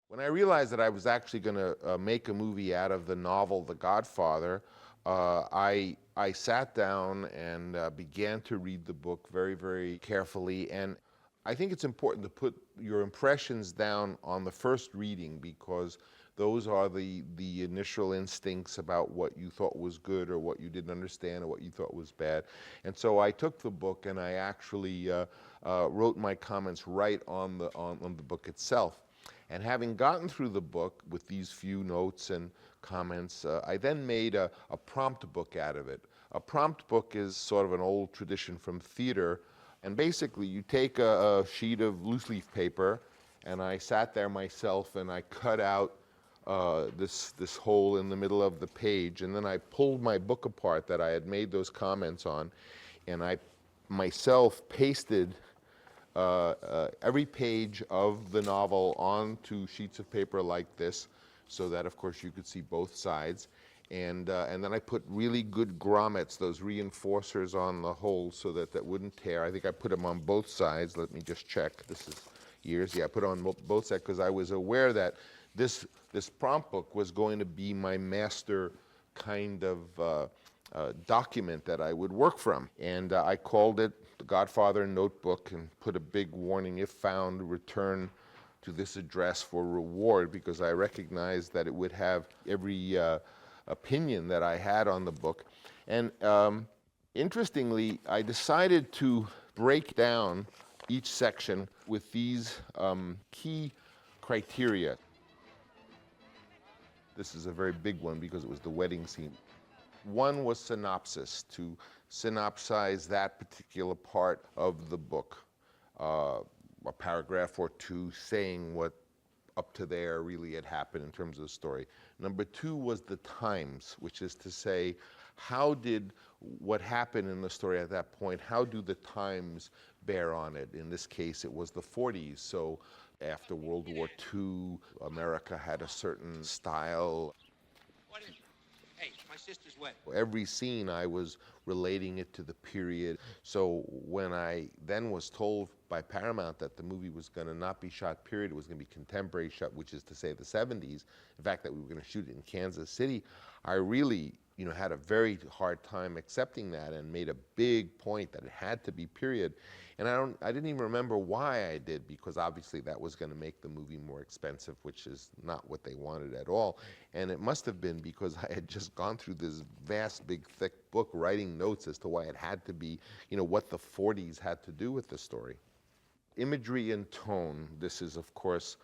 When I realized that I was actually going to make a movie out of the novel The Godfather, I sat down and began to read the book very, very carefully. And I think it's important to put your impressions down on the first reading, because those are the initial instincts about what you thought was good or what you didn't understand or what you thought was bad. And so I took the book and I actually wrote my comments right on the book itself. And having gotten through the book with these few notes and comments, I then made a prompt book out of it. A prompt book is sort of an old tradition from theater. And basically, you take a sheet of loose leaf paper, and I sat there myself and I cut out this hole in the middle of the page. And then I pulled my book apart that I had made those comments on, and I myself pasted every page of the novel onto sheets of paper like this, so that, of course, you could see both sides. And then I put really good grommets, those reinforcers, on the holes so that that wouldn't tear. I think I put them on both sides. Let me just check. This is years. Yeah, I put it on both sides because I was aware that this prompt book was going to be my master kind of document that I would work from. And I called it The Godfather Notebook and put a big warning: if found, return to this address for reward, because I recognized that it would have every opinion that I had on the book. And interestingly, I decided to break down each section with these key criteria. This is a very big one because it was the wedding scene. One was synopsis, to synopsize that particular part of the book. A paragraph or two saying what up to there really had happened in terms of the story. Number two was the times, which is to say, how did what happened in the story at that point, how do the times bear on it? In this case, it was the 40s, so after World War II, America had a certain style. What is it? Hey, my sister's wet. Every scene I was relating it to the period. So when I then was told by Paramount that the movie was going to not be shot period, it was going to be contemporary shot, which is to say the 70s, in fact that we were going to shoot it in Kansas City, I really had a very hard time accepting that and made a big point that it had to be period. And I didn't even remember why I did, because obviously that was going to make the movie more expensive, which is not what they wanted at all. And it must have been because I had just gone through this vast, big, thick book writing notes as to why it had to be, what the 40s had to do with the story. Imagery and tone. This is, of course,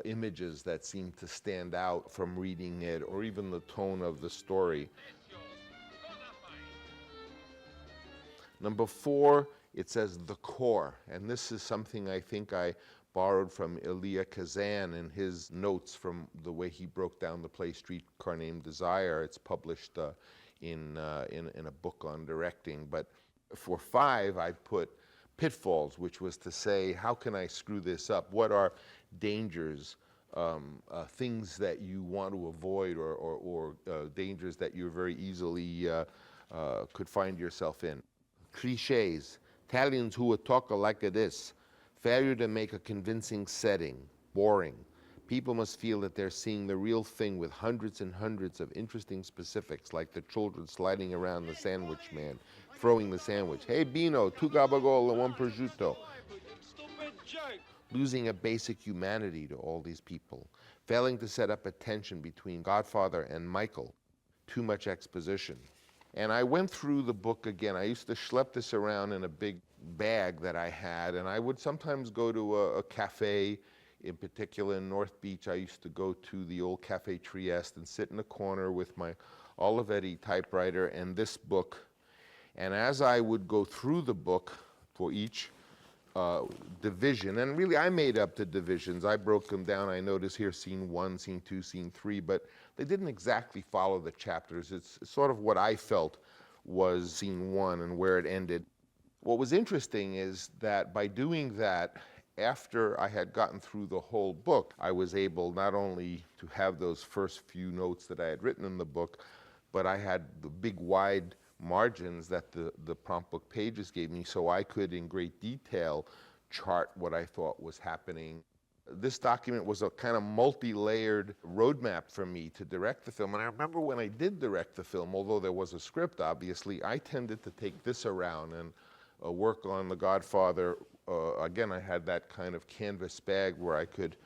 images that seem to stand out from reading it, or even the tone of the story. Number four, it says the core, and this is something I think I borrowed from Elia Kazan in his notes from the way he broke down the play Streetcar Named Desire. It's published in a book on directing. But for five, I put pitfalls, which was to say, how can I screw this up? What are dangers, things that you want to avoid, or dangers that you very easily could find yourself in? Cliches. Italians who would talk like this. Failure to make a convincing setting. Boring. People must feel that they're seeing the real thing with hundreds and hundreds of interesting specifics, like the children sliding around the sandwich man, throwing the sandwich. Hey, Bino, 2 gabagool and 1 prosciutto. Losing a basic humanity to all these people. Failing to set up a tension between Godfather and Michael. Too much exposition. And I went through the book again. I used to schlep this around in a big bag that I had, and I would sometimes go to a cafe, in particular in North Beach. I used to go to the old Cafe Trieste and sit in a corner with my Olivetti typewriter and this book. And as I would go through the book for each division, and really I made up the divisions. I broke them down. I noticed here scene 1, scene 2, scene 3, but they didn't exactly follow the chapters. It's sort of what I felt was scene 1 and where it ended. What was interesting is that by doing that, after I had gotten through the whole book, I was able not only to have those first few notes that I had written in the book, but I had the big wide margins that the prompt book pages gave me, so I could in great detail chart what I thought was happening. This document was a kind of multi-layered roadmap for me to direct the film. And I remember when I did direct the film, although there was a script, obviously, I tended to take this around and work on The Godfather. Again, I had that kind of canvas bag where I could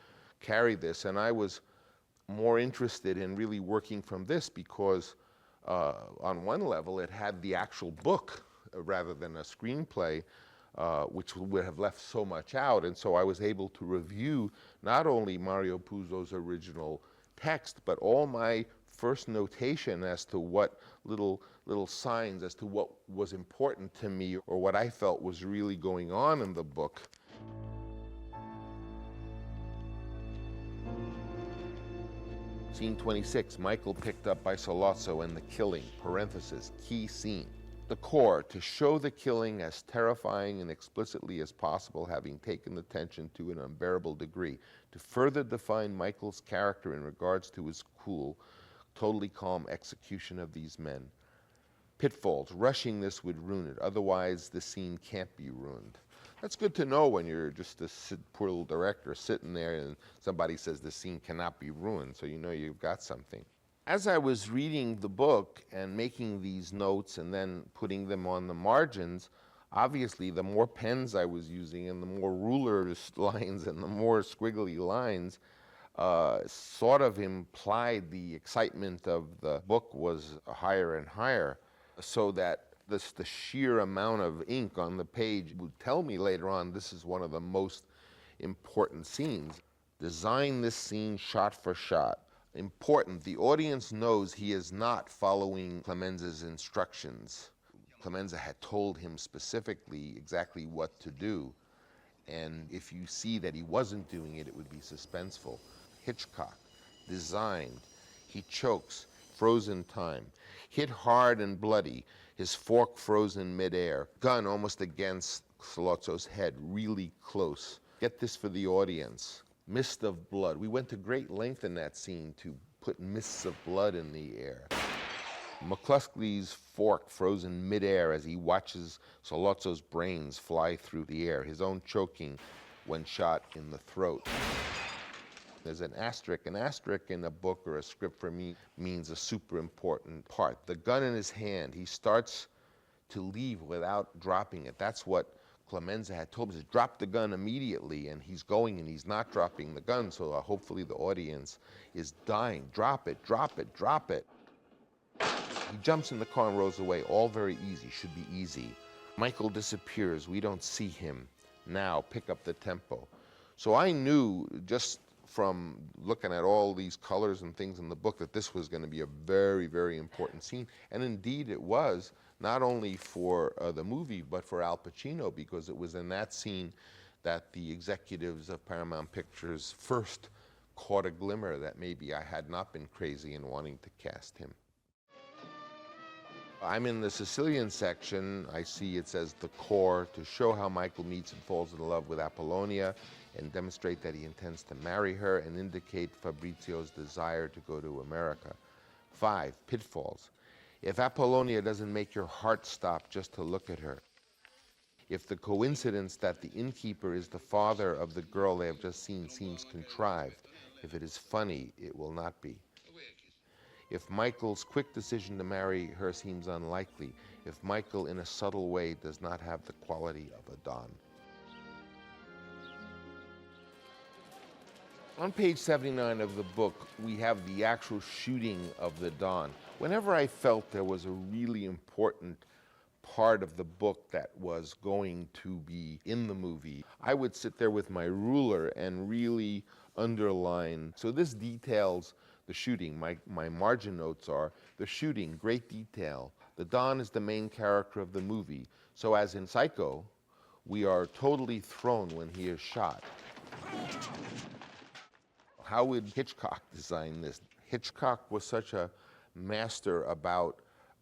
carry this. And I was more interested in really working from this because on one level, it had the actual book rather than a screenplay. Which would have left so much out. And so I was able to review not only Mario Puzo's original text, but all my first notation as to what little signs as to what was important to me or what I felt was really going on in the book. Scene 26, Michael picked up by Sollozzo and the killing, parenthesis, key scene. The core, to show the killing as terrifying and explicitly as possible, having taken the tension to an unbearable degree, to further define Michael's character in regards to his cool, totally calm execution of these men. Pitfalls, rushing this would ruin it, otherwise the scene can't be ruined. That's good to know when you're just a poor little director sitting there and somebody says the scene cannot be ruined, so you know you've got something. As I was reading the book and making these notes and then putting them on the margins, obviously the more pens I was using and the more ruler lines and the more squiggly lines sort of implied the excitement of the book was higher and higher, so that the sheer amount of ink on the page would tell me later on this is one of the most important scenes. Design this scene shot for shot. Important, the audience knows he is not following Clemenza's instructions. Clemenza had told him specifically exactly what to do, and if you see that he wasn't doing it, it would be suspenseful. Hitchcock, designed, he chokes, frozen time, hit hard and bloody, his fork frozen midair, gun almost against Sollozzo's head, really close. Get this for the audience. Mist of blood. We went to great length in that scene to put mists of blood in the air. McCluskey's fork frozen midair as he watches Sollozzo's brains fly through the air, his own choking when shot in the throat. There's an asterisk. An asterisk in a book or a script for me means a super important part. The gun in his hand, he starts to leave without dropping it. That's what Clemenza had told me, drop the gun immediately, and he's going and he's not dropping the gun, so hopefully the audience is dying. Drop it, drop it, drop it. He jumps in the car and rolls away, all very easy, should be easy. Michael disappears, we don't see him. Now, pick up the tempo. So I knew just from looking at all these colors and things in the book that this was going to be a very, very important scene, and indeed it was. Not only for the movie, but for Al Pacino, because it was in that scene that the executives of Paramount Pictures first caught a glimmer that maybe I had not been crazy in wanting to cast him. I'm in the Sicilian section. I see it says the core, to show how Michael meets and falls in love with Apollonia and demonstrate that he intends to marry her and indicate Fabrizio's desire to go to America. 5, pitfalls. If Apollonia doesn't make your heart stop just to look at her, if the coincidence that the innkeeper is the father of the girl they have just seen seems contrived, if it is funny, it will not be. If Michael's quick decision to marry her seems unlikely, if Michael in a subtle way does not have the quality of a Don. On page 79 of the book, we have the actual shooting of the Don. Whenever I felt there was a really important part of the book that was going to be in the movie, I would sit there with my ruler and really underline. So this details the shooting. My margin notes are the shooting, great detail. The Don is the main character of the movie. So as in Psycho, we are totally thrown when he is shot. How would Hitchcock design this? Hitchcock was such a master about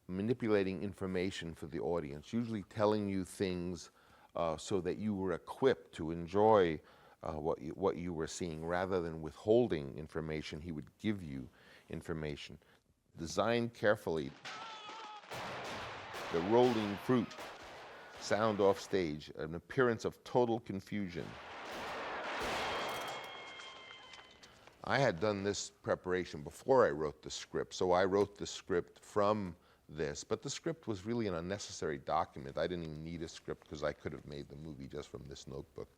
manipulating information for the audience, usually telling you things so that you were equipped to enjoy what you were seeing. Rather than withholding information, he would give you information. Designed carefully. The rolling fruit, sound off stage, an appearance of total confusion. I had done this preparation before I wrote the script, so I wrote the script from this, but the script was really an unnecessary document. I didn't even need a script because I could have made the movie just from this notebook.